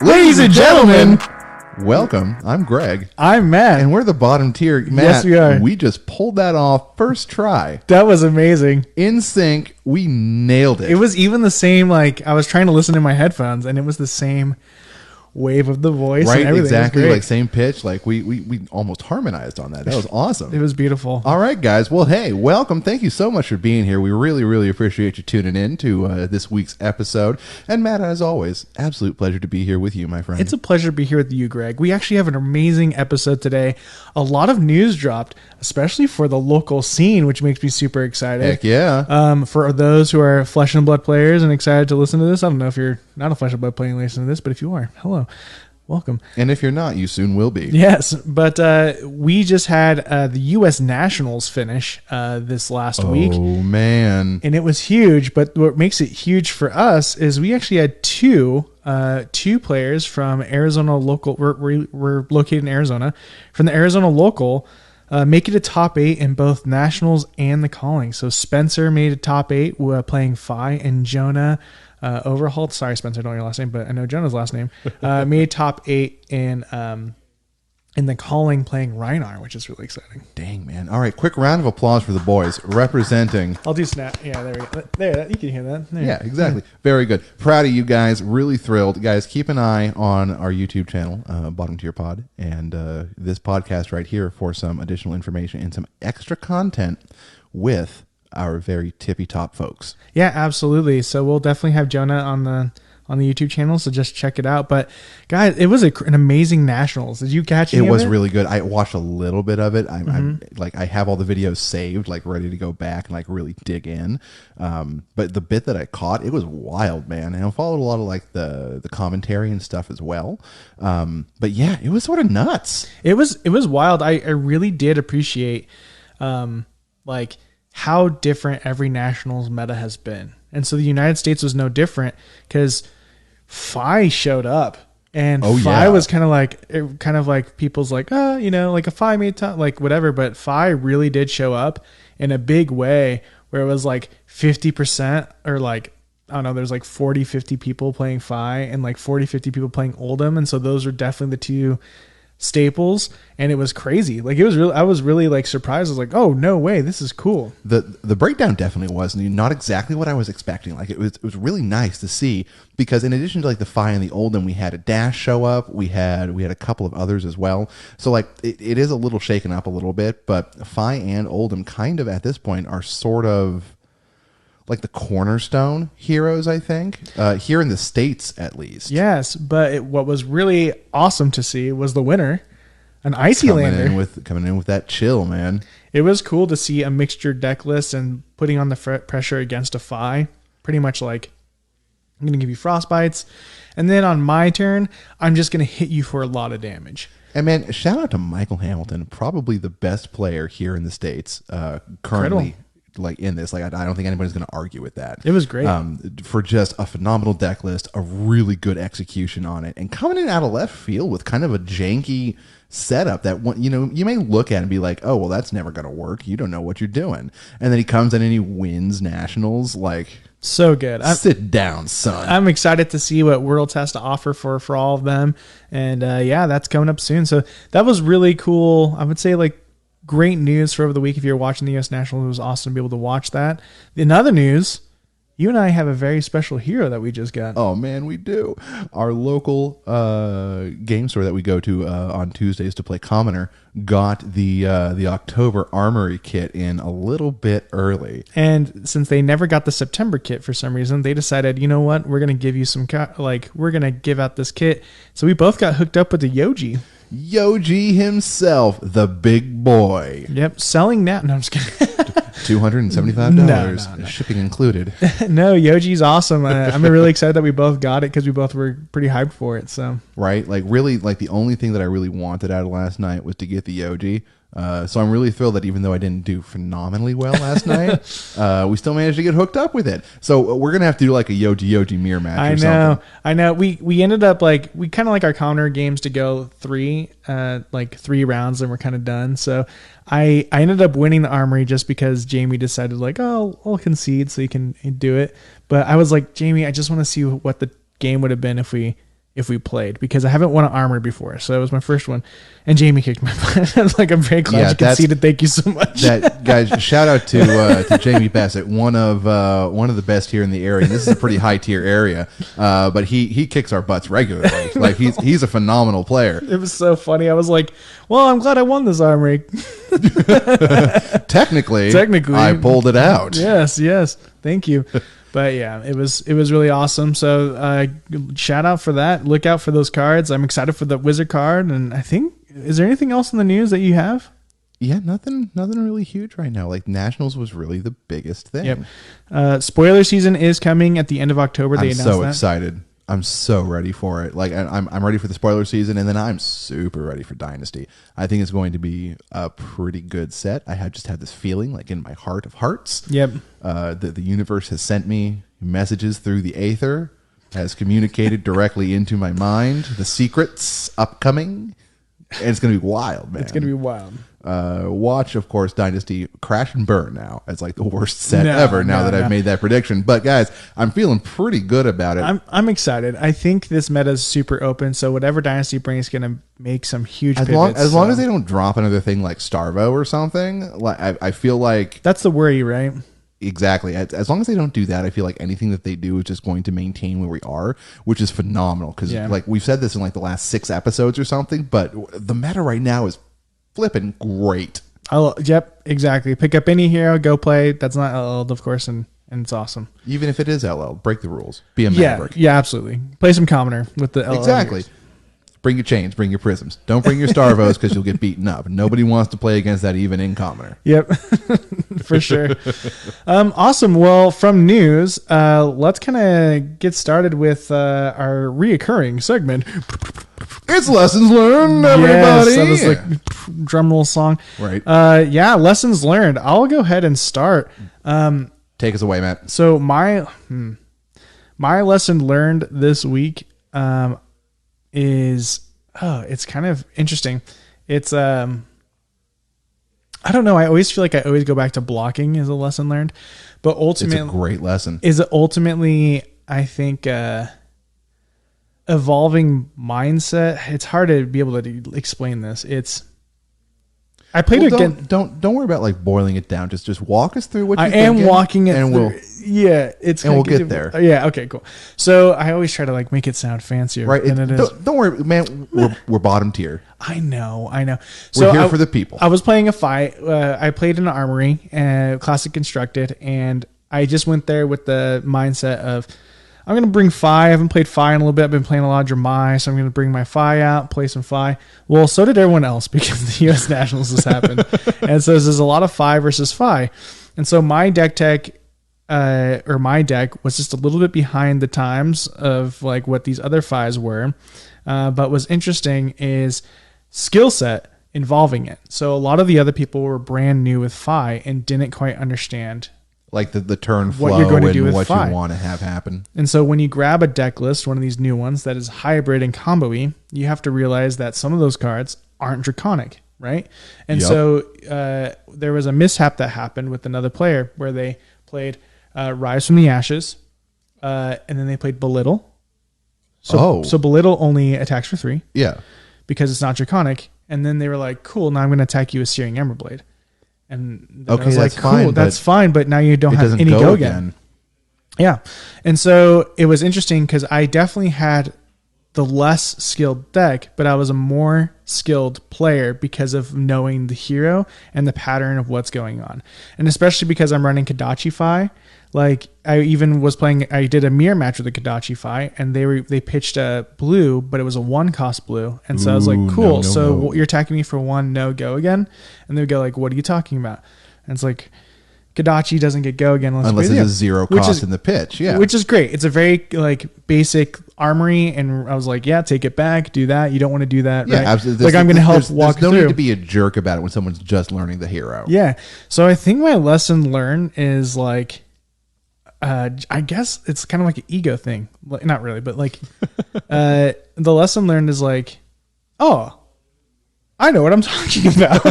Ladies and gentlemen, welcome. I'm Greg. I'm Matt. And we're the bottom tier. Matt, yes, we are. We just pulled that off first try. That was amazing. In sync. We nailed it. It was even the same, like, I was trying to listen in my headphones, and it was the same wave of the voice. Right, and everything. exactly. Like, same pitch. Like, we almost harmonized on that. That was awesome. It was beautiful. All right, guys. Well, hey, welcome. Thank you so much for being here. We really, really appreciate you tuning in to this week's episode. And Matt, as always, absolute pleasure to be here with you, my friend. It's a pleasure to be here with you, Greg. We actually have an amazing episode today. A lot of news dropped, especially for the local scene, which makes me super excited. Heck yeah. For those who are Flesh and Blood players and excited to listen to this, I don't know if you're not a Flesh and Blood player and listen to this, but if you are, hello. Welcome. And if you're not, you soon will be. Yes, but we just had the U.S. Nationals finish this last week. Oh, man. And it was huge, but what makes it huge for us is we actually had two players from Arizona local. We're located in Arizona. From the Arizona local, make it a top 8 in both Nationals and the Calling. So Spencer made a top 8 playing FaB, and Jonah Overhauled. Sorry, Spencer, I don't know your last name, but I know Jonah's last name. Made top 8 in the Calling playing Reinar, which is really exciting. Dang, man. All right, quick round of applause for the boys representing. I'll do snap. Yeah, there we go. There, you can hear that. There. Yeah, exactly. Very good. Proud of you guys. Really thrilled. Guys, keep an eye on our YouTube channel, Bottom Tier Pod, and this podcast right here for some additional information and some extra content with our very tippy top folks. Yeah, absolutely. So we'll definitely have Jonah on the YouTube channel, so just check it out. But guys, it was an amazing Nationals. Did you catch it? It was really good. I watched a little bit of it. I'm like, I have all the videos saved, like ready to go back and like really dig in. But the bit that I caught, it was wild, man. And I followed a lot of like the commentary and stuff as well. But yeah, it was sort of nuts. It was wild. I really did appreciate like how different every Nationals meta has been. And so the United States was no different because FaB showed up, and FaB was kind of like people's like, like a FaB made top, like whatever. But FaB really did show up in a big way where it was like 50% or like, I don't know, there's like 40, 50 people playing FaB and like 40, 50 people playing Oldham. And so those are definitely the two staples, and it was crazy. Like, it was really, I was really like surprised. I was like, oh, no way, this is cool. The breakdown definitely was not exactly what I was expecting. Like, it was really nice to see, because in addition to like the FaB and the Oldham, we had a Dash show up. We had a couple of others as well. So like it is a little shaken up a little bit, but FaB and Oldham kind of at this point are sort of like the cornerstone heroes, I think, here in the States at least. Yes, but what was really awesome to see was the winner, an Icy Lander. Coming in with that chill, man. It was cool to see a mixture deck list and putting on the pressure against a FaB. Pretty much like, I'm going to give you Frostbites, and then on my turn, I'm just going to hit you for a lot of damage. And man, shout out to Michael Hamilton, probably the best player here in the States currently. Incredible. Like in this, like I don't think anybody's going to argue with that. It was great for just a phenomenal deck list, a really good execution on it, and coming in out of left field with kind of a janky setup that you may look at and be like, oh well, that's never going to work. You don't know what you're doing, and then he comes in and he wins Nationals. Like, so good. Sit down, son. I'm excited to see what Worlds has to offer for all of them, and that's coming up soon. So that was really cool. I would say like, great news for over the week. If you're watching the U.S. Nationals, it was awesome to be able to watch that. In other news, you and I have a very special hero that we just got. Oh, man, we do. Our local game store that we go to on Tuesdays to play Commoner got the October Armory kit in a little bit early. And since they never got the September kit for some reason, they decided, you know what, we're going to give you we're going to give out this kit. So we both got hooked up with the Yoji. Yoji himself, the big boy. Yep, selling now. No, I'm just kidding. $275, shipping included. No, Yoji's awesome. I'm really excited that we both got it because we both were pretty hyped for it. So right, like really, like the only thing that I really wanted out of last night was to get the Yoji. So I'm really thrilled that even though I didn't do phenomenally well last night, we still managed to get hooked up with it. So we're going to have to do like a Yoji mirror match or something. I know. We ended up like, we kind of like our counter games to go 3 rounds and we're kind of done. So I ended up winning the Armory just because Jamie decided like, oh, I'll concede so you can do it. But I was like, Jamie, I just want to see what the game would have been if if we played, because I haven't won an armor before. So it was my first one. And Jamie kicked my butt. I was like, I'm very glad you conceded. Thank you so much. That guys, shout out to Jamie Bassett, one of the best here in the area. This is a pretty high tier area, but he kicks our butts regularly. Like he's a phenomenal player. It was so funny. I was like, well, I'm glad I won this armory. Technically, I pulled it out. Yes. Thank you. But yeah, it was really awesome. So shout out for that. Look out for those cards. I'm excited for the wizard card. And I think, is there anything else in the news that you have? Yeah, nothing really huge right now. Like Nationals was really the biggest thing. Yep. Spoiler season is coming at the end of October. They announced so that. Excited. I'm so ready for it. Like I'm ready for the spoiler season, and then I'm super ready for Dynasty. I think it's going to be a pretty good set. I have just had this feeling, like in my heart of hearts. Yep. The universe has sent me messages through the aether, has communicated directly into my mind the secrets upcoming, and it's going to be wild, man. It's going to be wild. Watch, of course, Dynasty crash and burn now. It's like the worst set ever now that I've made that prediction. But guys, I'm feeling pretty good about it. I'm excited. I think this meta is super open, so whatever Dynasty brings is going to make some huge pivots. As long as they don't drop another thing like Starvo or something, like I feel like... That's the worry, right? Exactly. As long as they don't do that, I feel like anything that they do is just going to maintain where we are, which is phenomenal. Because like we've said this in like the last 6 episodes or something, but the meta right now is flipping great. Yep, exactly. Pick up any hero, go play. That's not LL, of course, and it's awesome. Even if it is LL, break the rules. Be a maverick. Yeah, absolutely. Play some commoner with the LL. Exactly. Heroes. Bring your chains, bring your prisms. Don't bring your Starvos because you'll get beaten up. Nobody wants to play against that even in commoner. Yep, for sure. Awesome. Well, from news, let's kind of get started with our reoccurring segment. It's lessons learned, everybody. Yes, that was like drum roll song. Right. Lessons learned. I'll go ahead and start. Take us away, Matt. So my lesson learned this week is it's kind of interesting. It's I don't know. I always feel like I always go back to blocking as a lesson learned, but ultimately, it's a great lesson. Is it ultimately? I think. Evolving mindset. It's hard to be able to explain this. I played again. Don't worry about like boiling it down. Just walk us through what I am walking it, and through. We'll get there. Yeah. Okay. Cool. So I always try to like make it sound fancier, right? Than it is. Don't worry, man. We're bottom tier. I know. We're here for the people. I was playing a fight. I played in an armory, classic constructed, and I just went there with the mindset of, I'm going to bring FaB. I haven't played FaB in a little bit. I've been playing a lot of Dramai, so I'm going to bring my FaB out, play some FaB. Well, so did everyone else because the U.S. Nationals has happened. And so there's a lot of FaB versus FaB. And so my deck was just a little bit behind the times of like what these other FaBs were. But what's interesting is skill set involving it. So a lot of the other people were brand new with FaB and didn't quite understand like the turn flow what you're going to do with what FaB. You want to have happen. And so when you grab a deck list, one of these new ones that is hybrid and combo-y, you have to realize that some of those cards aren't draconic, right? And so there was a mishap that happened with another player where they played Rise from the Ashes, and then they played Belittle. So Belittle only attacks for 3. Yeah. Because it's not draconic. And then they were like, cool, now I'm going to attack you with Searing Emberblade. And then I was like, cool, that's fine, but now you don't have any go again. Yeah. And so it was interesting because I definitely had the less skilled deck, but I was a more skilled player because of knowing the hero and the pattern of what's going on. And especially because I'm running Kodachi FaB. Like I even was playing, I did a mirror match with the Kodachi FaB, and they pitched a blue, but it was a 1-cost blue. And so I was like, cool. No. You're attacking me for 1, no go again. And they would go like, what are you talking about? And it's like, Kodachi doesn't get go again unless it's a 0 cost in the pitch. Yeah. Which is great. It's a very like basic armory. And I was like, yeah, take it back, do that. You don't want to do that. Yeah, right? Absolutely. Like I'm going to help walk through. There's no need to be a jerk about it when someone's just learning the hero. Yeah. So I think my lesson learned is like, I guess it's kind of like an ego thing. Not really, but like the lesson learned is like, oh, I know what I'm talking about.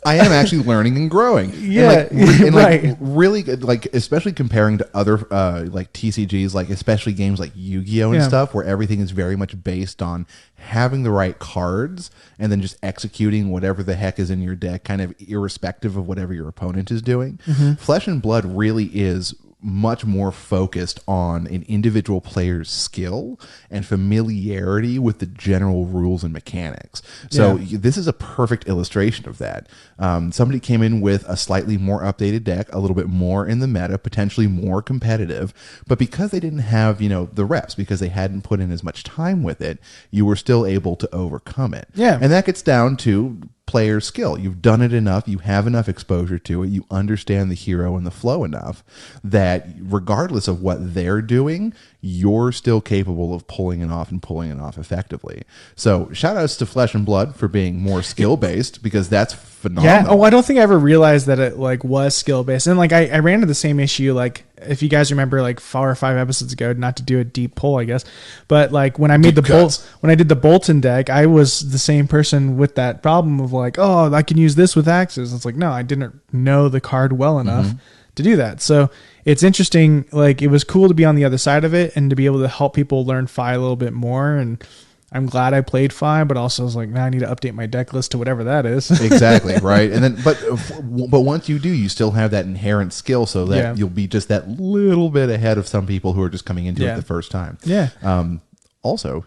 I am actually learning and growing. Yeah, and right. Really good, like especially comparing to other like TCGs, like especially games like Yu-Gi-Oh and stuff, where everything is very much based on having the right cards and then just executing whatever the heck is in your deck, kind of irrespective of whatever your opponent is doing. Flesh and Blood really is much more focused on an individual player's skill and familiarity with the general rules and mechanics. So this is a perfect illustration of that. Somebody came in with a slightly more updated deck, a little bit more in the meta, potentially more competitive, but because they didn't have, the reps, because they hadn't put in as much time with it, you were still able to overcome it. Yeah. And that gets down to player skill. You've done it enough, you have enough exposure to it, you understand the hero and the flow enough that regardless of what they're doing, you're still capable of pulling it off and pulling it off effectively. So shout outs to Flesh and Blood for being more skill based, because that's phenomenal. Yeah. Oh, I don't think I ever realized that it was skill based. And I ran into the same issue. If you guys remember 4 or 5 episodes ago, not to do a deep pull, I guess, but when I made when I did the Bolton deck, I was the same person with that problem of I can use this with axes. It's no, I didn't know the card well enough to do that. So it's interesting. It was cool to be on the other side of it and to be able to help people learn FaB a little bit more. And I'm glad I played FaB, but also I was now I need to update my deck list to whatever that is. Exactly. Right. And then, but once you do, you still have that inherent skill, so that you'll be just that little bit ahead of some people who are just coming into it the first time. Yeah. Also,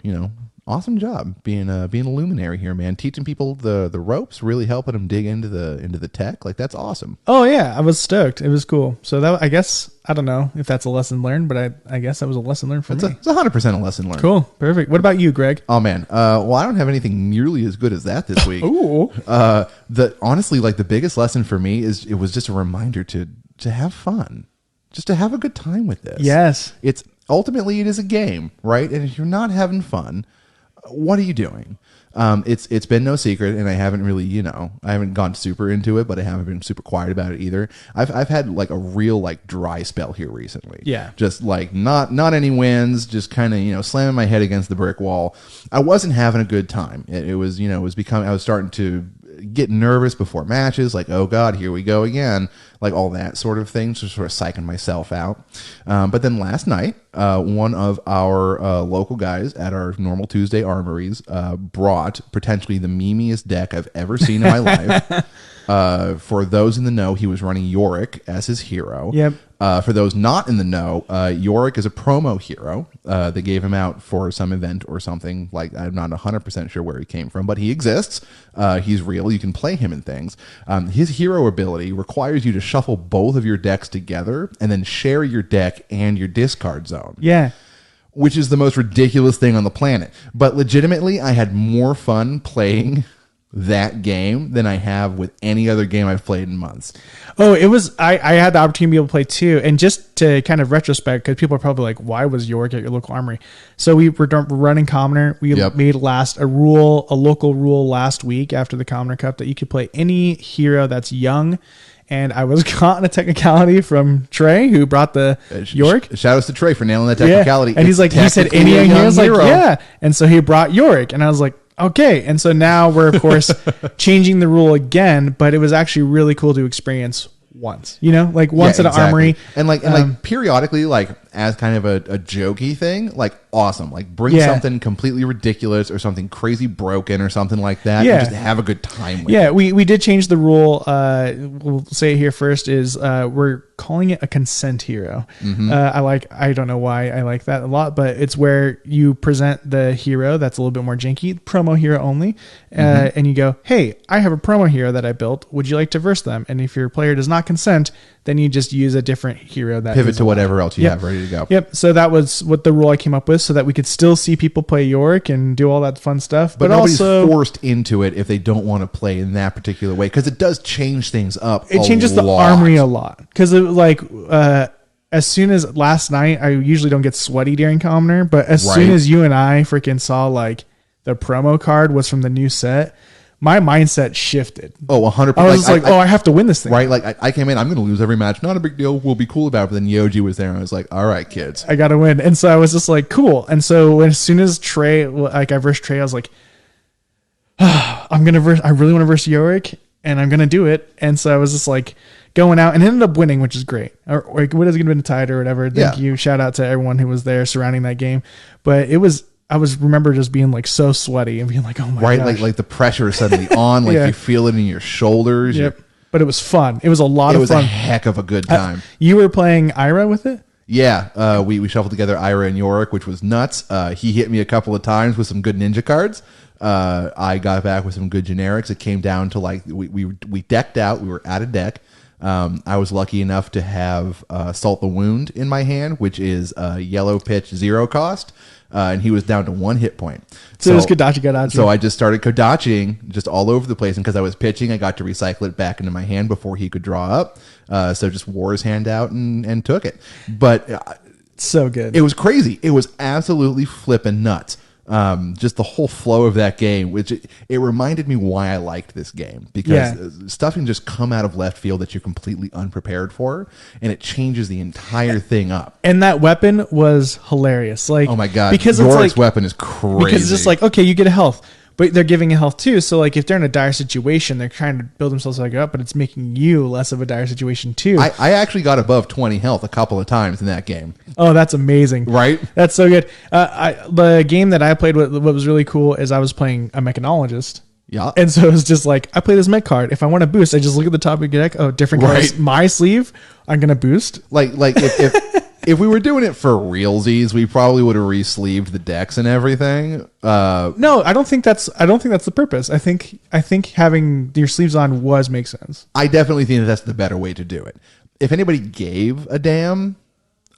awesome job being a luminary here, man. Teaching people the ropes, really helping them dig into the tech. That's awesome. Oh yeah, I was stoked. It was cool. So that, I guess, I don't know if that's a lesson learned, but I guess that was a lesson learned for me. It's 100% a lesson learned. Cool, perfect. What about you, Greg? Oh man, well, I don't have anything nearly as good as that this week. Ooh. Honestly, the biggest lesson for me is it was just a reminder to have fun, just to have a good time with this. Yes, it's ultimately it is a game, right? And if you're not having fun, what are you doing? It's been no secret, and I haven't really, I haven't gone super into it, but I haven't been super quiet about it either. I've had a real dry spell here recently. Yeah. Just not any wins, just kind of, slamming my head against the brick wall. I wasn't having a good time. It was, I was starting to get nervous before matches, oh God, here we go again, all that sort of thing, so sort of psyching myself out. But then last night, one of our local guys at our normal Tuesday armories brought potentially the memeiest deck I've ever seen in my life. For those in the know, he was running Yorick as his hero. Yep. For those not in the know, Yorick is a promo hero. They gave him out for some event or something. I'm not 100% sure where he came from, but he exists. He's real. You can play him in things. His hero ability requires you to shuffle both of your decks together and then share your deck and your discard zone. Yeah. Which is the most ridiculous thing on the planet. But legitimately, I had more fun playing that game than I have with any other game I've played in months. Oh, it was, I had the opportunity to be able to play too. And just to kind of retrospect, because people are probably why was York at your local armory? So we were running Commoner. We made a local rule last week after the Commoner Cup that you could play any hero that's young. And I was caught in a technicality from Trey, who brought the Yorick. Shout outs to Trey for nailing that technicality. Yeah. And he said any young hero. I was yeah. And so he brought Yorick, and I was like, okay. And so now we're, of course, changing the rule again, but it was actually really cool to experience once, once at an armory. And periodically, as kind of a jokey thing, awesome. Bring something completely ridiculous or something crazy broken or something like that. Yeah. And just have a good time with it. We did change the rule. We'll say it here first is we're calling it a consent hero. Mm-hmm. I don't know why I like that a lot, but it's where you present the hero that's a little bit more janky, promo hero only, and you go, hey, I have a promo hero that I built. Would you like to verse them? And if your player does not consent, then you just use a different hero that pivot to whatever else you have ready to go. Yep. So that was what the rule I came up with, so that we could still see people play Yorick and do all that fun stuff. But nobody's also forced into it if they don't want to play in that particular way, because it does change things up. It changes the armory a lot, because as soon as last night, I usually don't get sweaty during Commoner, but as soon as you and I freaking saw the promo card was from the new set, my mindset shifted. Oh, 100%. I was I have to win this thing. Right? I came in, I'm going to lose every match. Not a big deal. We'll be cool about it. But then Yoji was there, and I was like, all right, kids. I got to win. And so I was just cool. And so as soon as Trey, I versed Trey, I was like, I really want to verse Yorick. and I'm going to do it. And so I was just like going out and ended up winning, which is great. Or it would have been tied or whatever. Thank you. Shout out to everyone who was there surrounding that game. But I remember just being like so sweaty and being like, oh my gosh. Like the pressure is suddenly on, like you feel it in your shoulders. Yep. But it was fun. It was a lot of fun. It was a heck of a good time. You were playing Ira with it? Yeah, we shuffled together Ira and Yorick, which was nuts. He hit me a couple of times with some good ninja cards. I got back with some good generics. It came down to like we decked out. We were out of deck. I was lucky enough to have Salt the Wound in my hand, which is yellow pitch 0 cost. And he was down to 1 hit point. So it was Kodachi. So I just started Kodachiing just all over the place. And because I was pitching, I got to recycle it back into my hand before he could draw up. So just wore his hand out and took it. But so good. It was crazy. It was absolutely flipping nuts. Just the whole flow of that game, which it reminded me why I liked this game, because stuff can just come out of left field that you're completely unprepared for, and it changes the entire thing up. And that weapon was hilarious. Like, oh my god, because Yorick's weapon is crazy. Because it's just like, okay, you get a health, but they're giving a health too. So like, if they're in a dire situation, they're trying to build themselves back up, but it's making you less of a dire situation too. I actually got above 20 health a couple of times in that game. Oh, that's amazing. Right? That's so good. The game that I played with, what was really cool is I was playing a mechanologist. Yeah. And so it was just like, I play this mech card. If I want to boost, I just look at the top of your deck. Oh, different cards. My sleeve, I'm going to boost. Like if we were doing it for realsies, we probably would have re-sleeved the decks and everything. No, I don't think that's the purpose. I think having your sleeves on makes sense. I definitely think that's the better way to do it. If anybody gave a damn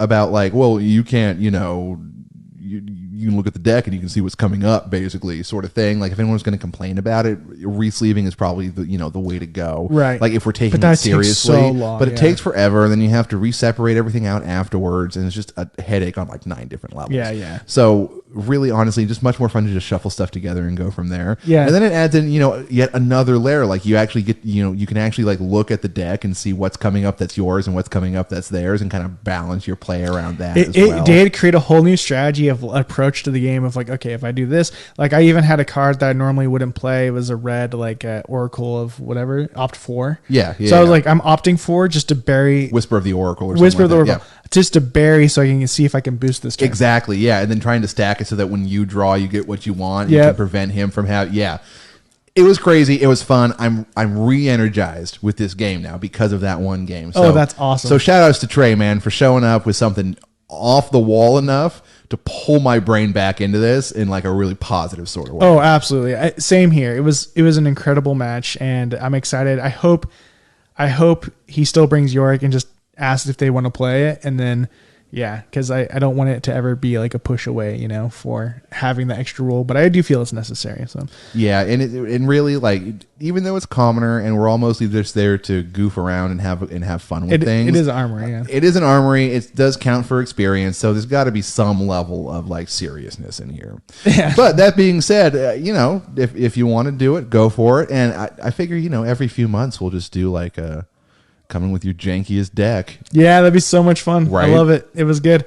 about like, well, you can't, you can look at the deck and you can see what's coming up, basically, sort of thing. Like if anyone's going to complain about it, re-sleeving is probably the way to go. Right. Like if we're taking it seriously, so long, but it takes forever, and then you have to re-separate everything out afterwards, and it's just a headache on like 9 different levels. Yeah. So really, honestly, just much more fun to just shuffle stuff together and go from there. Yeah. And then it adds in, yet another layer. Like you actually get, you can actually like look at the deck and see what's coming up that's yours and what's coming up that's theirs, and kind of balance your play around that as well. It did create a whole new strategy of approach to the game of like, okay, if I do this, like I even had a card that I normally wouldn't play. It was a red, like Oracle of whatever, opt 4. Yeah. So I was like, I'm opting for just to bury Whisper of the Oracle or something like that. Just to bury so I can see if I can boost this turn. Exactly, yeah. And then trying to stack it so that when you draw, you get what you want. You can prevent him from having... Yeah. It was crazy. It was fun. I'm re-energized with this game now because of that one game. So, that's awesome. So shout outs to Trey, man, for showing up with something off the wall enough to pull my brain back into this in like a really positive sort of way. Oh, absolutely. Same here. It was an incredible match, and I'm excited. I hope he still brings Yorick and just asks if they want to play it, and then because I don't want it to ever be like a push away, for having the extra rule, but I do feel it's necessary. So and really, like, even though it's commoner and we're all mostly just there to goof around and have fun with things, it is an armory. Yeah, it is an armory. It does count for experience, so there's got to be some level of like seriousness in here. Yeah. But that being said, if you want to do it, go for it. And I figure every few months we'll just do like a coming with your jankiest deck. Yeah, that'd be so much fun. Right? I love it. It was good.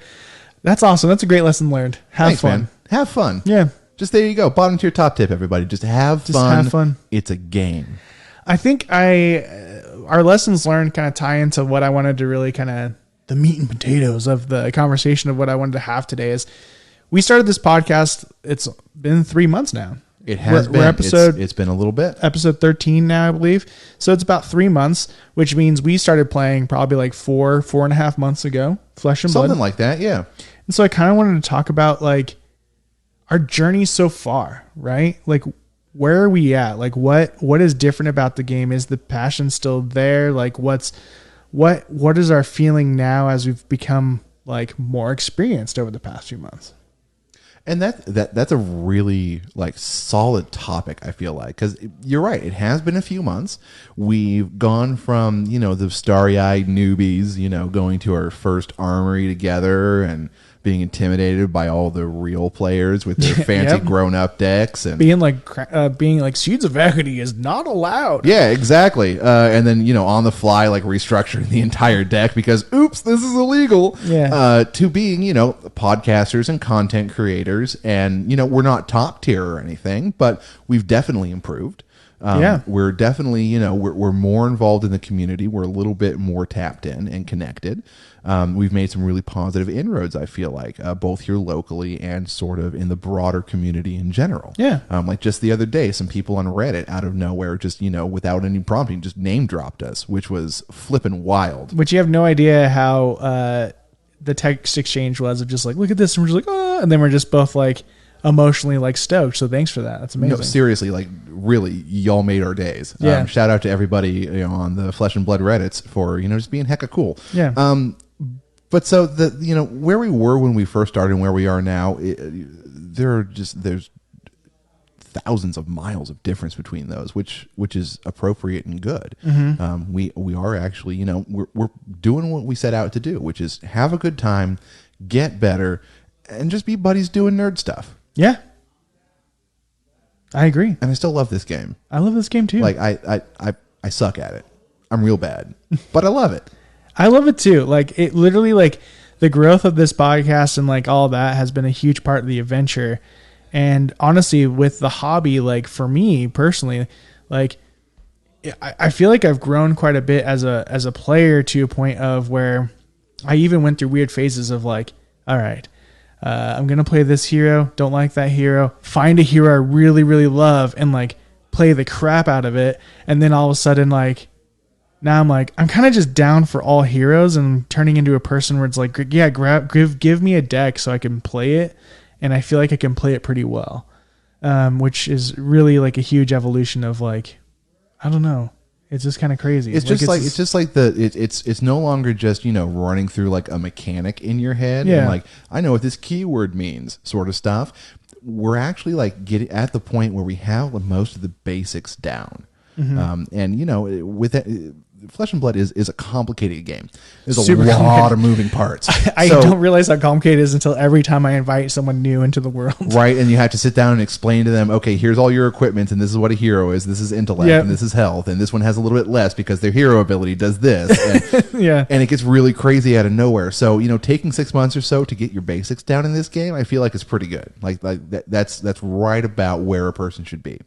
That's awesome. That's a great lesson learned. Have fun. Man. Have fun. Yeah. Just there you go. Bottom tier top tip, everybody. Just have fun. Have fun. It's a game. I think our lessons learned kind of tie into what I wanted to really kind of the meat and potatoes of the conversation of what I wanted to have today is we started this podcast. It's been 3 months now. It has been. It's been a little bit. Episode 13 now, I believe. So it's about 3 months, which means we started playing probably like 4.5 months ago. Flesh and Blood. Something like that, yeah. And so I kind of wanted to talk about like our journey so far, right? Like where are we at? Like what is different about the game? Is the passion still there? Like what is our feeling now as we've become like more experienced over the past few months? And that's a really like solid topic, I feel like, because you're right. It has been a few months. We've gone from, the starry-eyed newbies, going to our first armory together and being intimidated by all the real players with their fancy grown-up decks and being like Seeds of Equity is not allowed. Yeah, exactly. And then on the fly, like restructuring the entire deck because oops, this is illegal. Yeah. To being podcasters and content creators, and we're not top tier or anything, but we've definitely improved. We're definitely, we're more involved in the community. We're a little bit more tapped in and connected. We've made some really positive inroads, I feel like, both here locally and sort of in the broader community in general. Yeah. Like just the other day, some people on Reddit out of nowhere, just, without any prompting, just name dropped us, which was flipping wild. But you have no idea how the text exchange was of just like, look at this. And we're just like, oh, and then we're just both like emotionally like stoked. So thanks for that. That's amazing. No, seriously, like really, y'all made our days. Yeah. Shout out to everybody on the Flesh and Blood Reddits for, just being hecka cool. Yeah. But so where we were when we first started and where we are now, there's thousands of miles of difference between those, which is appropriate and good. Mm-hmm. We are actually, we're doing what we set out to do, which is have a good time, get better, and just be buddies doing nerd stuff. Yeah. I agree. And I still love this game. I love this game too. Like I suck at it. I'm real bad, but I love it. I love it too. Like it literally, like the growth of this podcast and like all that has been a huge part of the adventure. And honestly, with the hobby, like for me personally, like I feel like I've grown quite a bit as a player to a point of where I even went through weird phases of like, all right, I'm going to play this hero. Don't like that hero. Find a hero I really, really love and like play the crap out of it. And then all of a sudden, like, now I'm like, I'm kind of just down for all heroes and turning into a person where it's like, yeah, give me a deck so I can play it. And I feel like I can play it pretty well, which is really like a huge evolution of like, I don't know. It's just kind of crazy. It's no longer just, running through like a mechanic in your head. Yeah. And like, I know what this keyword means sort of stuff. We're actually like getting at the point where we have most of the basics down. Mm-hmm. And with it, Flesh and Blood is a complicated game. There's a lot of moving parts. I don't realize how complicated it is until every time I invite someone new into the world. Right, and you have to sit down and explain to them, okay, here's all your equipment, and this is what a hero is. This is intellect, and this is health, and this one has a little bit less because their hero ability does this. And, yeah. And it gets really crazy out of nowhere. So, taking 6 months or so to get your basics down in this game, I feel like it's pretty good. Like that's right about where a person should be.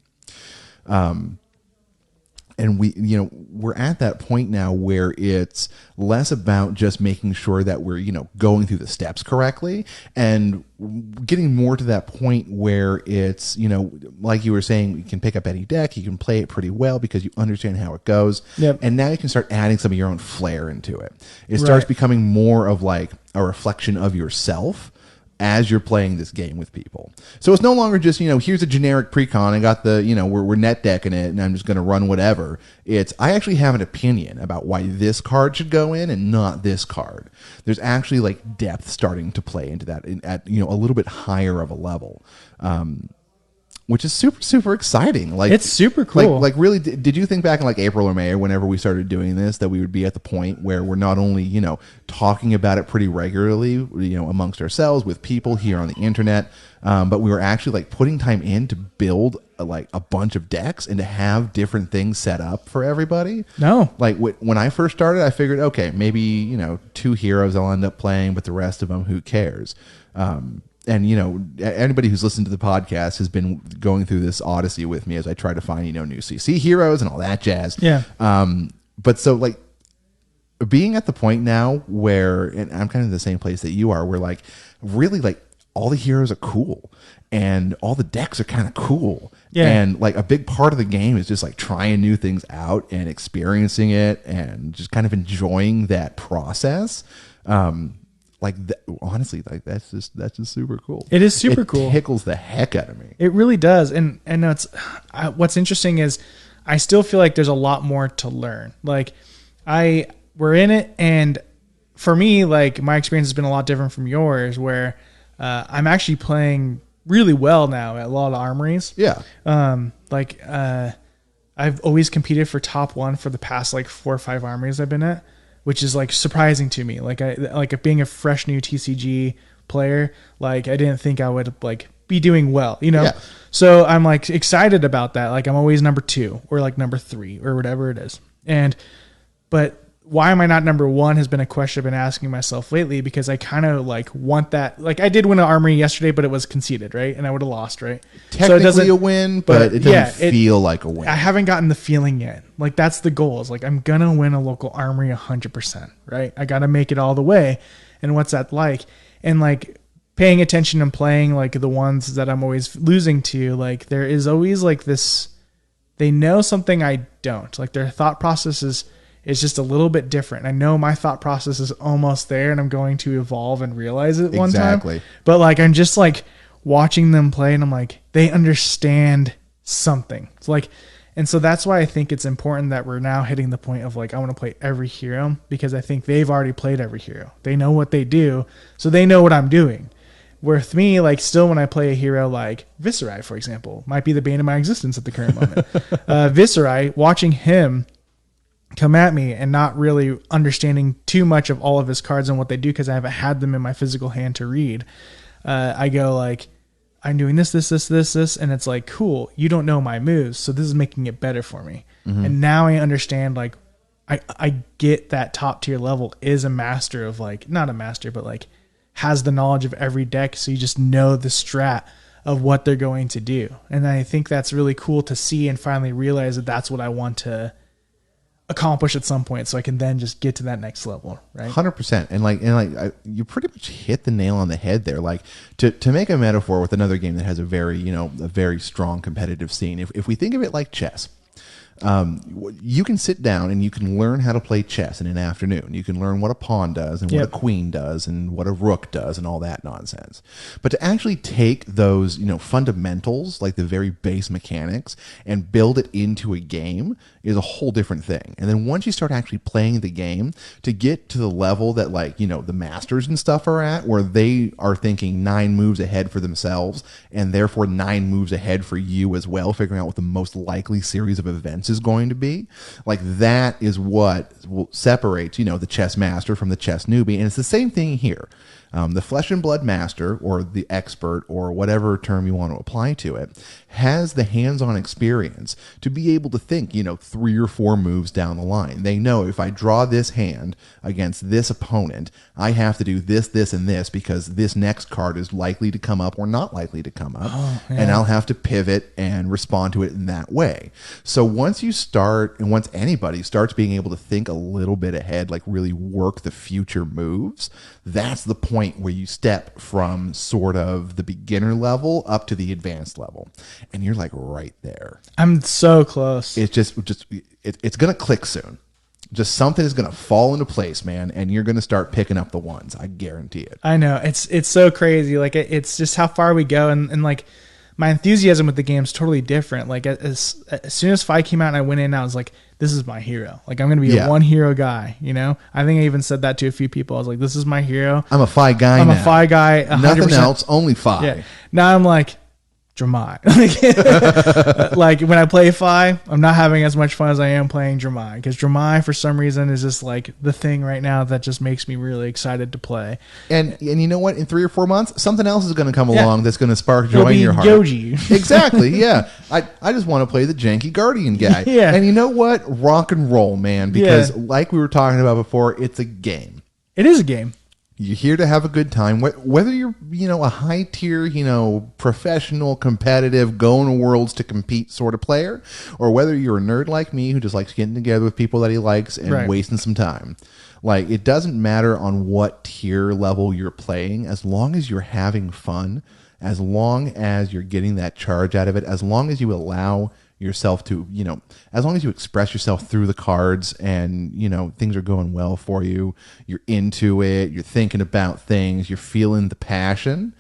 And we're at that point now where it's less about just making sure that we're, going through the steps correctly and getting more to that point where it's, like you were saying, you can pick up any deck, you can play it pretty well because you understand how it goes. Yep. And now you can start adding some of your own flair into it. It starts becoming more of like a reflection of yourself as you're playing this game with people. So it's no longer just, here's a generic precon. I got the, we're net decking it and I'm just going to run whatever. It's, I actually have an opinion about why this card should go in and not this card. There's actually like depth starting to play into that at, a little bit higher of a level. Which is super, super exciting. Like it's super cool. Like really, did you think back in like April or May or whenever we started doing this that we would be at the point where we're not only, talking about it pretty regularly, amongst ourselves with people here on the internet, but we were actually like putting time in to build like a bunch of decks and to have different things set up for everybody? No. Like when I first started, I figured, okay, maybe, 2 heroes I'll end up playing, but the rest of them, who cares? And, anybody who's listened to the podcast has been going through this odyssey with me as I try to find, new CC heroes and all that jazz. Yeah. But so like being at the point now where, and I'm kind of in the same place that you are, where like really like all the heroes are cool and all the decks are kind of cool. Yeah. And like a big part of the game is just like trying new things out and experiencing it and just kind of enjoying that process. Honestly, like that's just super cool. It is super cool. It tickles the heck out of me. It really does. And it's what's interesting is I still feel like there's a lot more to learn. Like we're in it, and for me, like my experience has been a lot different from yours, where I'm actually playing really well now at a lot of armories. Yeah. I've always competed for top 1 for the past like 4 or 5 armories I've been at, which is like surprising to me. Like being a fresh new TCG player, like I didn't think I would like be doing well, Yeah. So I'm like excited about that. Like I'm always number 2 or like number 3 or whatever it is. But why am I not number one has been a question I've been asking myself lately, because I kind of like want that. Like I did win an armory yesterday, but it was conceded, right? And I would have lost, right? Technically a win, but it doesn't feel like a win. I haven't gotten the feeling yet. Like that's the goal. Is like, I'm going to win a local armory 100%, right? I got to make it all the way. And what's that like? And like paying attention and playing like the ones that I'm always losing to, like there is always like this, they know something I don't. Like their thought process is just a little bit different. I know my thought process is almost there and I'm going to evolve and realize it one time. But like, I'm just like watching them play and I'm like, they understand something. It's like, and so that's why I think it's important that we're now hitting the point of like, I want to play every hero, because I think they've already played every hero. They know what they do. So they know what I'm doing. With me, like still when I play a hero like Viserai, for example, might be the bane of my existence at the current moment. Viserai, watching him come at me and not really understanding too much of all of his cards and what they do, because I haven't had them in my physical hand to read. I go like, I'm doing this, and it's like, cool, you don't know my moves, so this is making it better for me. Mm-hmm. And now I understand, like, I get that top tier level is a master of like, not a master, but like has the knowledge of every deck, so you just know the strat of what they're going to do. And I think that's really cool to see and finally realize that that's what I want to accomplish at some point, so I can then just get to that next level, right? 100%. And you pretty much hit the nail on the head there. Like to make a metaphor with another game that has a very strong competitive scene. If we think of it like chess, you can sit down and you can learn how to play chess in an afternoon. You can learn what a pawn does and what a queen does and what a rook does and all that nonsense. But to actually take those, fundamentals, like the very base mechanics, and build it into a game is a whole different thing. And then once you start actually playing the game, to get to the level that the masters and stuff are at, where they are thinking 9 moves ahead for themselves and therefore 9 moves ahead for you as well, figuring out what the most likely series of events is going to be, like that is what separates the chess master from the chess newbie. And it's the same thing here. The flesh and blood master, or the expert, or whatever term you want to apply to it, has the hands-on experience to be able to think 3 or 4 moves down the line. They know, if I draw this hand against this opponent, I have to do this, and this, because this next card is likely to come up or not likely to come up. And I'll have to pivot and respond to it in that way. So once you start, and once anybody starts being able to think a little bit ahead, like really work the future moves, that's the point where you step from sort of the beginner level up to the advanced level. And you're like right there. I'm so close. It's it's going to click soon. Just something is going to fall into place, man, and you're going to start picking up the ones. I guarantee it. I know. It's so crazy. Like it's just how far we go, and like my enthusiasm with the game is totally different. Like as soon as FaB came out and I went in, I was like, this is my hero. Like I'm going to be a one hero guy, I think I even said that to a few people. I was like, this is my hero. I'm a FaB guy now. I'm a FaB guy. 100%. Nothing else, only FaB. Yeah. Now I'm like, Dramai. Like when I play FaB, I'm not having as much fun as I am playing Dramai, because Dramai for some reason is just like the thing right now that just makes me really excited to play. And you know what? In 3 or 4 months, something else is going to come along that's going to spark joy in your heart. Yoji. Exactly. Yeah. I just want to play the janky Guardian guy. Yeah. And you know what? Rock and roll, man. Because like we were talking about before, it's a game. It is a game. You're here to have a good time. Whether you're, a high tier, professional, competitive, going to worlds to compete sort of player, or whether you're a nerd like me who just likes getting together with people that he likes and wasting some time. Like, it doesn't matter on what tier level you're playing, as long as you're having fun, as long as you're getting that charge out of it, as long as you allow yourself to, as long as you express yourself through the cards and, things are going well for you, you're into it, you're thinking about things, you're feeling the passion,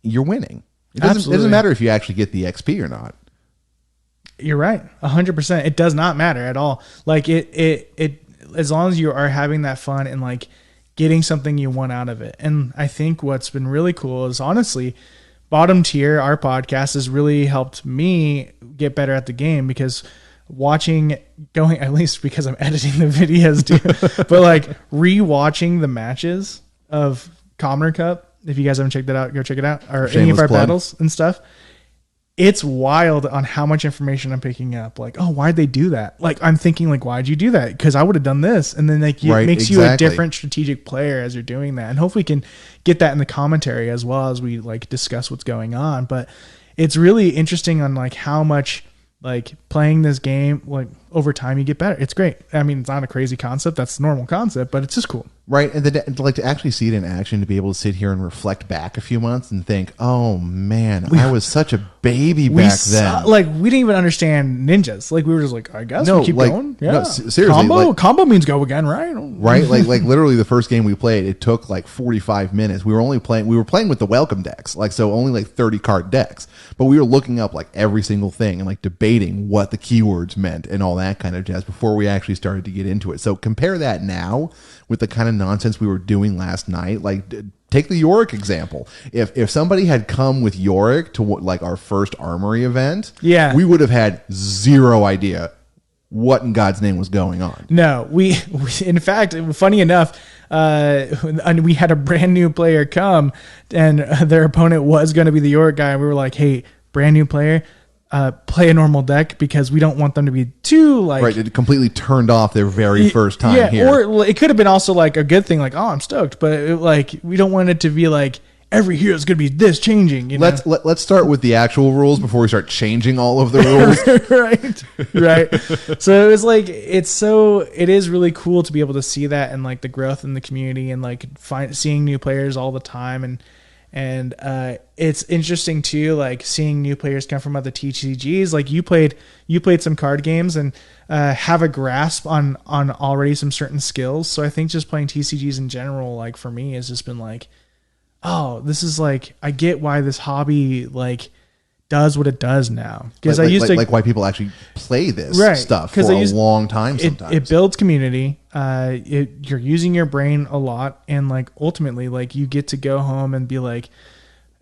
you're winning. It doesn't matter if you actually get the XP or not. You're right. 100%. It does not matter at all. Like it as long as you are having that fun and like getting something you want out of it. And I think what's been really cool is, honestly, Bottom Tier, our podcast, has really helped me get better at the game, because at least because I'm editing the videos too, but like re-watching the matches of Commoner Cup, if you guys haven't checked that out, go check it out, or any of our battles and stuff. it's wild on how much information I'm picking up. Like, oh, why'd they do that? Like, I'm thinking like, why'd you do that? Because I would have done this. And then like it makes you a different strategic player as you're doing that. And hopefully we can get that in the commentary as well as we like discuss what's going on. But it's really interesting on like how much like playing this game, like over time you get better. It's great. I mean, it's not a crazy concept. That's a normal concept, but it's just cool. Right. And then like to actually see it in action, to be able to sit here and reflect back a few months and think, oh man, I was such a baby back then. Like we didn't even understand ninjas. Like we were just like, I guess we keep going. Yeah. No, seriously. Combo means go again, right? Right. Like literally the first game we played, it took like 45 minutes. We were playing with the welcome decks. Like, so only like 30 card decks, but we were looking up like every single thing and like debating what the keywords meant and all that kind of jazz before we actually started to get into it. So compare that now with the kind of nonsense we were doing last night. Like, take the Yorick example. If somebody had come with Yorick to like our first Armory event, we would have had zero idea what in God's name was going on. No, we in fact, funny enough, we had a brand new player come, and their opponent was going to be the Yorick guy. And we were like, hey, brand new player, play a normal deck because we don't want them to be too like it completely turned off their very first time here. Or it could have been also like a good thing, like, oh, I'm stoked, but like we don't want it to be like every hero is going to be this changing. You know? Let's start with the actual rules before we start changing all of the rules. right. So it was like it is really cool to be able to see that and like the growth in the community and like seeing new players all the time and it's interesting too, like seeing new players come from other TCGs. Like you played some card games and have a grasp on already some certain skills. So I think just playing TCGs in general, like for me, has just been like, oh, this is like, I get why this hobby like does what it does now. Because I used to like why people actually play this stuff for a long time. Sometimes it builds community. You're using your brain a lot, and like ultimately, like you get to go home and be like,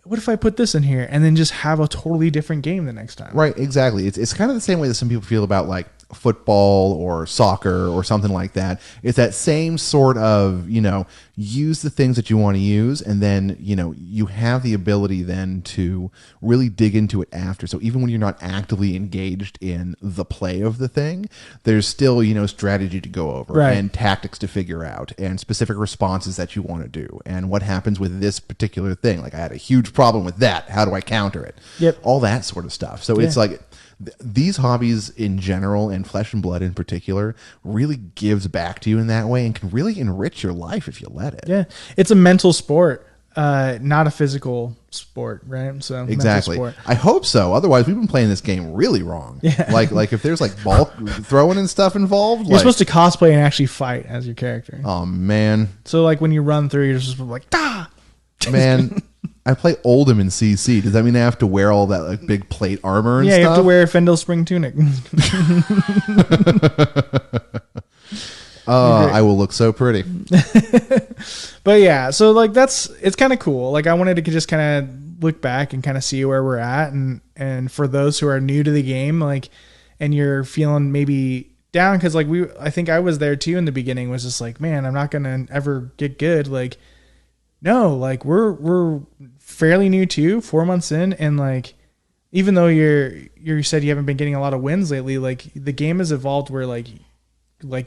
what if I put this in here, and then just have a totally different game the next time. Right, exactly. It's kind of the same way that some people feel about like football or soccer or something like that. It's that same sort of, use the things that you want to use, and then, you have the ability then to really dig into it after. So even when you're not actively engaged in the play of the thing, there's still, strategy to go over and tactics to figure out and specific responses that you want to do and what happens with this particular thing. Like, I had a huge problem with that. How do I counter it? Yep. All that sort of stuff. So it's like, these hobbies in general and Flesh and Blood in particular really gives back to you in that way and can really enrich your life if you let it. Yeah. It's a mental sport, not a physical sport, right? So exactly. I hope so. Otherwise, we've been playing this game really wrong. Yeah. Like if there's like ball throwing and stuff involved. You're supposed to cosplay and actually fight as your character. Oh, man. So like when you run through, you're just like, ah! Man. I play Oldham in CC. Does that mean I have to wear all that like big plate armor and stuff? Yeah, you have to wear a Fendel spring tunic. I will look so pretty. But yeah, so like it's kind of cool. Like I wanted to just kind of look back and kind of see where we're at, and for those who are new to the game, like, and you're feeling maybe down because like I think I was there too in the beginning. Was just like, man, I'm not gonna ever get good. Like, no, like we're fairly new too, 4 months in, and like even though you said you haven't been getting a lot of wins lately, like the game has evolved where like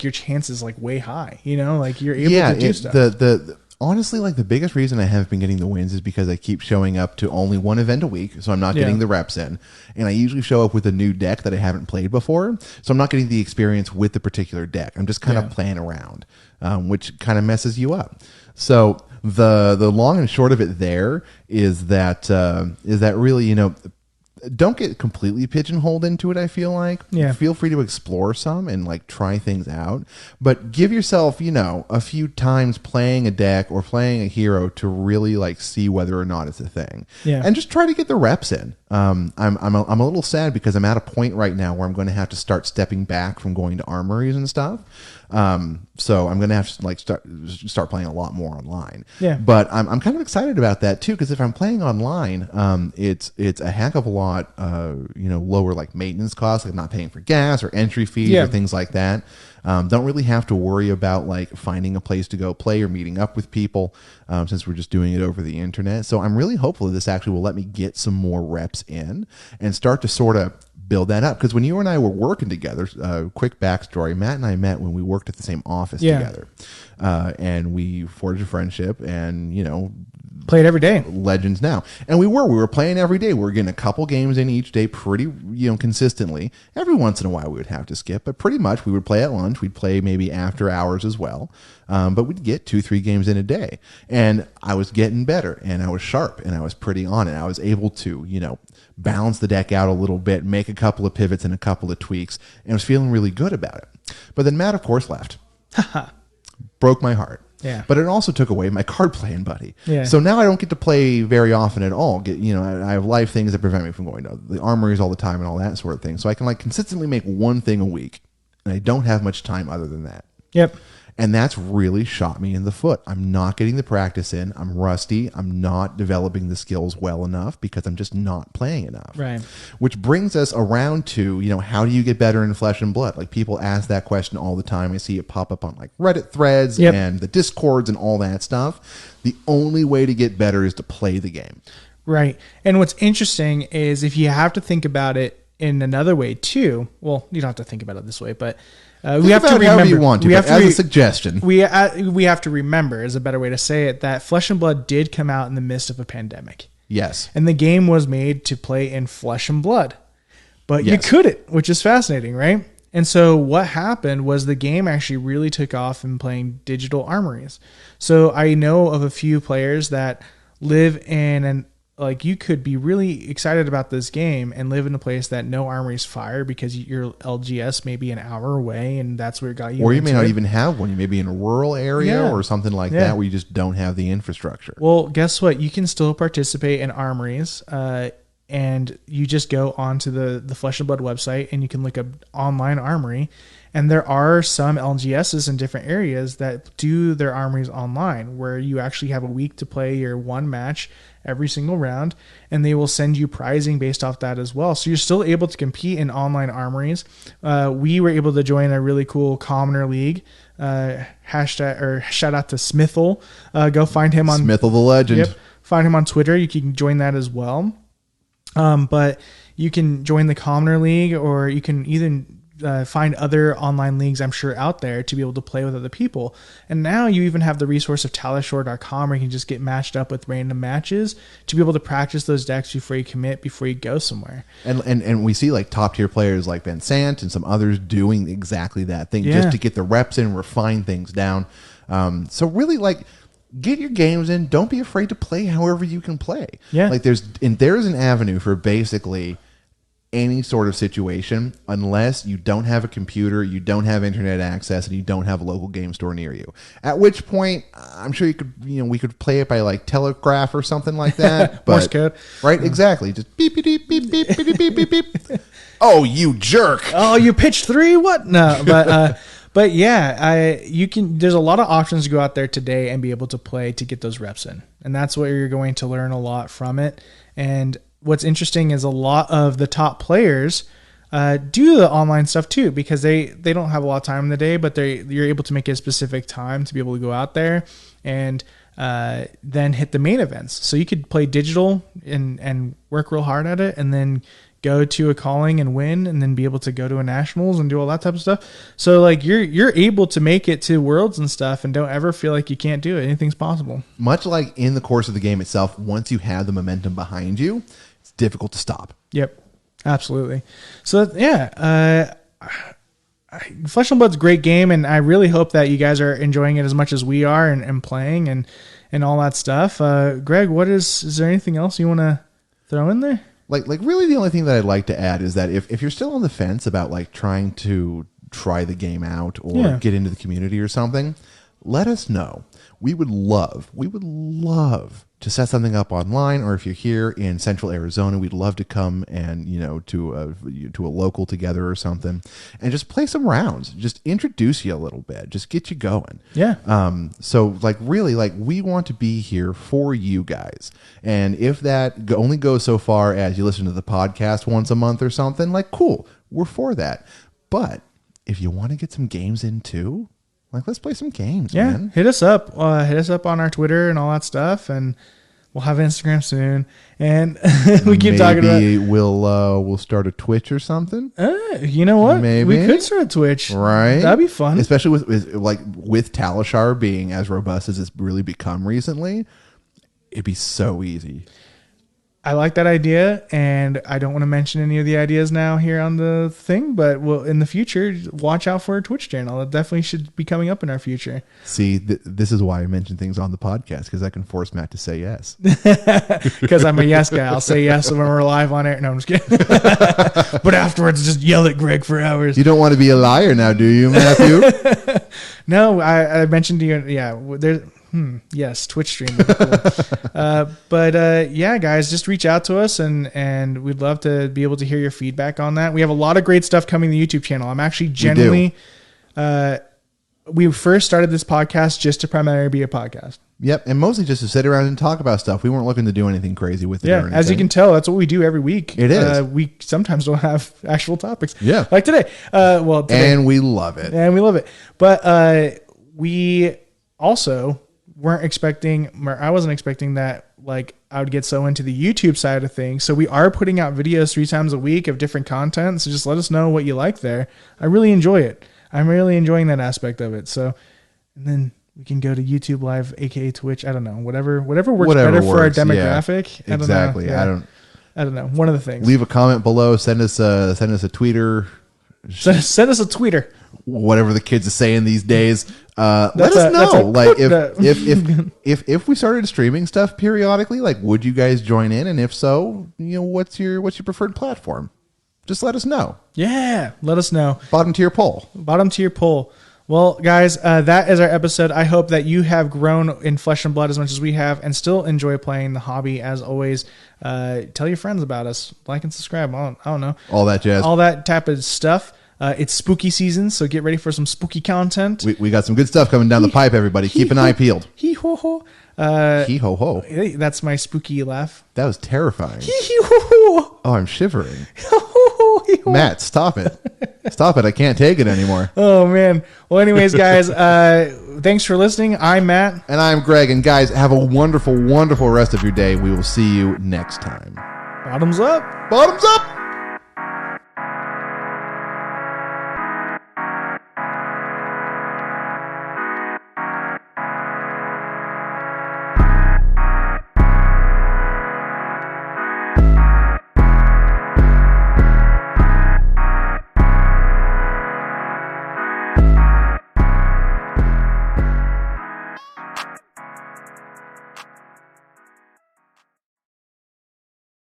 your chances like way high, like you're able to do stuff. Honestly, like the biggest reason I haven't been getting the wins is because I keep showing up to only one event a week, so I'm not getting the reps in, and I usually show up with a new deck that I haven't played before, so I'm not getting the experience with the particular deck. I'm just kind of playing around, which kind of messes you up. So the long and short of it there is that really, don't get completely pigeonholed into it. I feel like feel free to explore some and like try things out, but give yourself, a few times playing a deck or playing a hero to really like see whether or not it's a thing. Yeah. And just try to get the reps in. I'm a little sad because I'm at a point right now where I'm going to have to start stepping back from going to armories and stuff. So I'm gonna have to like start playing a lot more online. Yeah. But I'm kind of excited about that too, because if I'm playing online, it's a heck of a lot lower like maintenance costs, like not paying for gas or entry fees or things like that. Don't really have to worry about like finding a place to go play or meeting up with people, since we're just doing it over the internet. So I'm really hopeful that this actually will let me get some more reps in and start to sort of build that up. Because when you and I were working together, quick backstory, Matt and I met when we worked at the same office together, and we forged a friendship, and played every day. Legends now. And we were playing every day. We were getting a couple games in each day pretty consistently. Every once in a while we would have to skip, but pretty much we would play at lunch. We'd play maybe after hours as well, but we'd get 2-3 games in a day. And I was getting better, and I was sharp, and I was pretty on it. I was able to balance the deck out a little bit, make a couple of pivots and a couple of tweaks, and I was feeling really good about it. But then Matt, of course, left. Broke my heart. Yeah. But it also took away my card playing buddy. Yeah. So now I don't get to play very often at all. I have life things that prevent me from going to the armories all the time and all that sort of thing. So I can like consistently make one thing a week, and I don't have much time other than that. Yep. And that's really shot me in the foot. I'm not getting the practice in. I'm rusty. I'm not developing the skills well enough because I'm just not playing enough. Right. Which brings us around to, how do you get better in Flesh and Blood? Like people ask that question all the time. I see it pop up on like Reddit threads and the Discords and all that stuff. The only way to get better is to play the game. Right. And what's interesting is if you have to think about it in another way too, well, you don't have to think about it this way, but we have to remember. You want to, we have to as a suggestion. We have to remember, is a better way to say it, that Flesh and Blood did come out in the midst of a pandemic. Yes. And the game was made to play in flesh and blood. But you couldn't, which is fascinating, right? And so what happened was the game actually really took off in playing digital armories. So I know of a few players that live in you could be really excited about this game and live in a place that no armories fire because your LGS may be an hour away, and that's where it got you. Or you may not even have one. You may be in a rural area or something like that where you just don't have the infrastructure. Well, guess what? You can still participate in armories, and you just go onto the Flesh and Blood website and you can look up online armory. And there are some LGSs in different areas that do their armories online, where you actually have a week to play your one match every single round, and they will send you prizing based off that as well. So you're still able to compete in online armories. We were able to join a really cool Commoner League. Shout out to Smithel. Go find him on Smithel the legend. Yep, find him on Twitter. You can join that as well. But you can join the Commoner League, or you can even find other online leagues, I'm sure, out there to be able to play with other people. And now you even have the resource of talishore.com where you can just get matched up with random matches to be able to practice those decks before you commit, before you go somewhere. And we see like top tier players like Ben Sant and some others doing exactly that thing just to get the reps in, refine things down. So really like get your games in. Don't be afraid to play however you can play. Yeah. Like there's an avenue for basically any sort of situation, unless you don't have a computer, you don't have internet access, and you don't have a local game store near you. At which point, I'm sure you could, we could play it by like telegraph or something like that. But, Morse code, right? Exactly. Just beep beep beep beep beep beep beep beep beep. Oh, you jerk! Oh, you pitched 3? What? No, but yeah, you can. There's a lot of options to go out there today and be able to play to get those reps in, and that's where you're going to learn a lot from it. And what's interesting is a lot of the top players do the online stuff too, because they don't have a lot of time in the day, but you're able to make a specific time to be able to go out there and then hit the main events. So you could play digital and work real hard at it, and then go to a calling and win, and then be able to go to a nationals and do all that type of stuff. So like you're able to make it to worlds and stuff, and don't ever feel like you can't do it. Anything's possible. Much like in the course of the game itself, once you have the momentum behind you, it's difficult to stop. Yep, absolutely. So yeah, Flesh and Blood's a great game, and I really hope that you guys are enjoying it as much as we are, and playing and all that stuff. Greg, is there anything else you want to throw in there? Like really the only thing that I'd like to add is that if you're still on the fence about like trying to try the game out or get into the community or something, let us know. we would love to set something up online, or if you're here in Central Arizona, we'd love to come and, to a local together or something and just play some rounds, just introduce you a little bit, just get you going. Yeah. So really, we want to be here for you guys. And if that only goes so far as you listen to the podcast once a month or something, cool, we're for that. But if you want to get some games in too, let's play some games, man. Hit us up. Hit us up on our Twitter and all that stuff, and we'll have Instagram soon. And we keep talking about. Maybe we'll start a Twitch or something. You know what? Maybe we could start a Twitch. Right? That'd be fun. Especially with Talishar being as robust as it's really become recently. It'd be so easy. I like that idea, and I don't want to mention any of the ideas now here on the thing, but in the future, watch out for a Twitch channel. It definitely should be coming up in our future. See, this is why I mention things on the podcast, because I can force Matt to say yes. Because I'm a yes guy. I'll say yes when we're live on air. No, I'm just kidding. But afterwards, just yell at Greg for hours. You don't want to be a liar now, do you, Matthew? No, I mentioned to you, there's... yes, Twitch stream would be cool. But guys, just reach out to us, and we'd love to be able to hear your feedback on that. We have a lot of great stuff coming to the YouTube channel. I'm actually genuinely, we first started this podcast just to primarily be a podcast. Yep, and mostly just to sit around and talk about stuff. We weren't looking to do anything crazy with it. Yeah, as you can tell, that's what we do every week. It is. We sometimes don't have actual topics. Yeah, like today. Today. And we love it. And we love it. But we also weren't expecting, or I wasn't expecting that I would get so into the YouTube side of things. So we are putting out videos 3 times a week of different content. So just let us know what you like there. I really enjoy it. I'm really enjoying that aspect of it. So, and then we can go to YouTube Live, aka Twitch. I don't know, whatever works better for our demographic. Yeah. Exactly. Yeah. I don't know. One of the things. Leave a comment below. Send us a tweeter. Send us a tweeter. Whatever the kids are saying these days. Let us know. If we started streaming stuff periodically, would you guys join in? And if so, what's your preferred platform? Just let us know. Yeah, let us know. Bottom tier poll. Well, guys, that is our episode. I hope that you have grown in flesh and blood as much as we have, and still enjoy playing the hobby. As always, tell your friends about us. Like and subscribe. I don't know. All that jazz. All that type of stuff. It's spooky season, so get ready for some spooky content. We got some good stuff coming down the pipe, everybody. Keep an eye peeled. Hee ho ho. Hee ho ho. Hey, that's my spooky laugh. That was terrifying. Hee ho ho. Oh, I'm shivering. Matt, stop it. Stop it. I can't take it anymore. Oh, man. Well, anyways, guys, thanks for listening. I'm Matt. And I'm Greg. And guys, have a wonderful, wonderful rest of your day. We will see you next time. Bottoms up. Bottoms up.